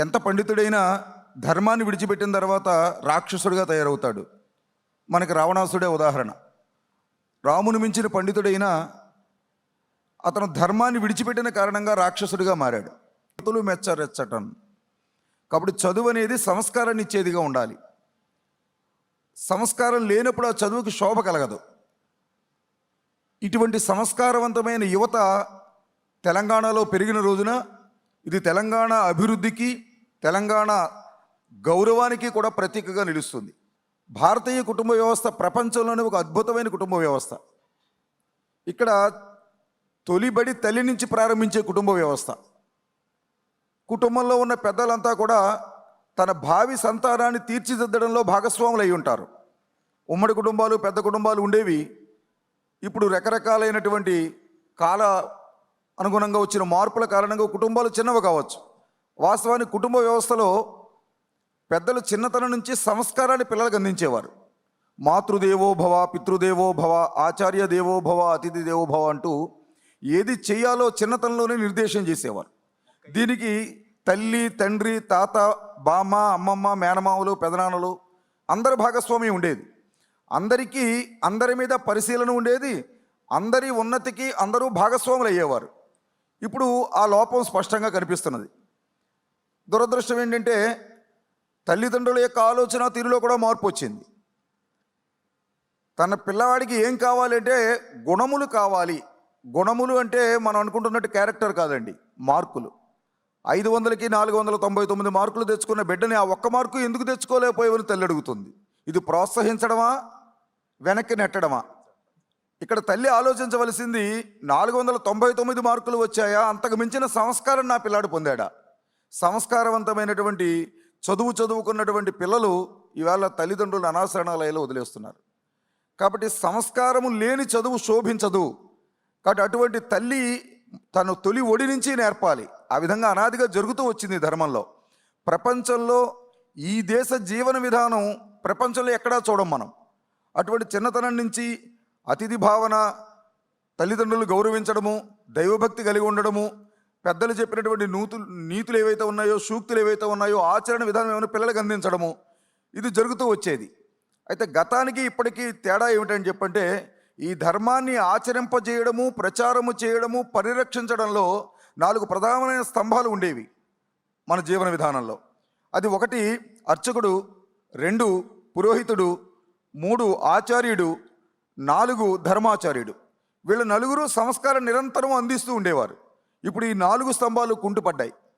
ఎంత పండితుడైనా ధర్మాన్ని విడిచిపెట్టిన తర్వాత రాక్షసుడిగా తయారవుతాడు. మనకి రావణాసుడే ఉదాహరణ. రాముని మించిన పండితుడైనా అతను ధర్మాన్ని విడిచిపెట్టిన కారణంగా రాక్షసుడిగా మారాడు. తులు మెచ్చరెచ్చటం. కాబట్టి చదువు అనేది సంస్కారాన్ని ఇచ్చేదిగా ఉండాలి. సంస్కారం లేనప్పుడు ఆ చదువుకి శోభ కలగదు. ఇటువంటి సంస్కారవంతమైన యువత తెలంగాణలో పెరిగిన రోజున ఇది తెలంగాణ అభివృద్ధికి, తెలంగాణ గౌరవానికి కూడా ప్రతీకగా నిలుస్తుంది. భారతీయ కుటుంబ వ్యవస్థ ప్రపంచంలోనే ఒక అద్భుతమైన కుటుంబ వ్యవస్థ. ఇక్కడ తొలిబడి తల్లి నుంచి ప్రారంభించే కుటుంబ వ్యవస్థ. కుటుంబంలో ఉన్న పెద్దలంతా కూడా తన భావి సంతానాన్ని తీర్చిదిద్దడంలో భాగస్వాములు అయి ఉంటారు. ఉమ్మడి కుటుంబాలు, పెద్ద కుటుంబాలు ఉండేవి. ఇప్పుడు రకరకాలైనటువంటి కాల అనుగుణంగా వచ్చిన మార్పుల కారణంగా కుటుంబాలు చిన్నవి కావచ్చు. వాస్తవానికి కుటుంబ వ్యవస్థలో పెద్దలు చిన్నతనం నుంచి సంస్కారాన్ని పిల్లలకు అందించేవారు. మాతృదేవో భవ, పితృదేవో భవ, ఆచార్య దేవో భవ, అతిథి దేవో భవ అంటూ ఏది చేయాలో చిన్నతనంలోనే నిర్దేశం చేసేవారు. దీనికి తల్లి, తండ్రి, తాత, బామ్మ, అమ్మమ్మ, మేనమామలు, పెదనాన్నలు అందరి భాగస్వామ్యం ఉండేది. అందరి మీద పరిశీలన ఉండేది. అందరి ఉన్నతికి అందరూ భాగస్వాములు అయ్యేవారు. ఇప్పుడు ఆ లోపం స్పష్టంగా కనిపిస్తున్నది. దురదృష్టం ఏంటంటే తల్లిదండ్రుల యొక్క ఆలోచన తీరులో కూడా మార్పు వచ్చింది. తన పిల్లవాడికి ఏం కావాలంటే గుణములు కావాలి. గుణములు అంటే మనం అనుకుంటున్నట్టు క్యారెక్టర్ కాదండి, మార్కులు. 500కి 499 మార్కులు తెచ్చుకున్న బిడ్డని ఆ ఒక్క మార్కు ఎందుకు తెచ్చుకోలేకపోయావని తల్లి అడుగుతుంది. ఇది ప్రోత్సహించడమా, వెనక్కి నెట్టడమా? ఇక్కడ తల్లి ఆలోచించవలసింది 499 మార్కులు వచ్చాయా, అంతకు మించిన సంస్కారం నా పిల్లాడు పొందాడా? సంస్కారవంతమైనటువంటి చదువుకున్నటువంటి పిల్లలు ఇవాళ తల్లిదండ్రులు అనాశరణాలయంలో వదిలేస్తున్నారు. కాబట్టి సంస్కారము లేని చదువు శోభించదు. కాబట్టి అటువంటి తల్లి తను తొలి ఒడి నుంచి నేర్పాలి. ఆ విధంగా అనాదిగా జరుగుతూ వచ్చింది ధర్మంలో. ప్రపంచంలో ఈ దేశ జీవన విధానం ప్రపంచంలో ఎక్కడా చూడం మనం. అటువంటి చిన్నతనం నుంచి అతిథి భావన, తల్లిదండ్రులు గౌరవించడము, దైవభక్తి కలిగి ఉండడము, పెద్దలు చెప్పినటువంటి నీతులు ఏవైతే ఉన్నాయో, సూక్తులు ఏవైతే ఉన్నాయో, ఆచరణ విధానం ఏమైనా పిల్లలకు అందించడము, ఇది జరుగుతూ వచ్చేది. అయితే గతానికి ఇప్పటికీ తేడా ఏమిటని చెప్పంటే, ఈ ధర్మాన్ని ఆచరింపజేయడము, ప్రచారము చేయడము, పరిరక్షించడంలో 4 ప్రధానమైన స్తంభాలు ఉండేవి మన జీవన విధానంలో. అది 1 అర్చకుడు, 2 పురోహితుడు, 3 ఆచార్యుడు, 4 ధర్మాచార్యుడు. వీళ్ళ 4 సంస్కారం నిరంతరం అందిస్తూ ఉండేవారు. ఇప్పుడు ఈ 4 స్తంభాలు కుంటుపడ్డాయి.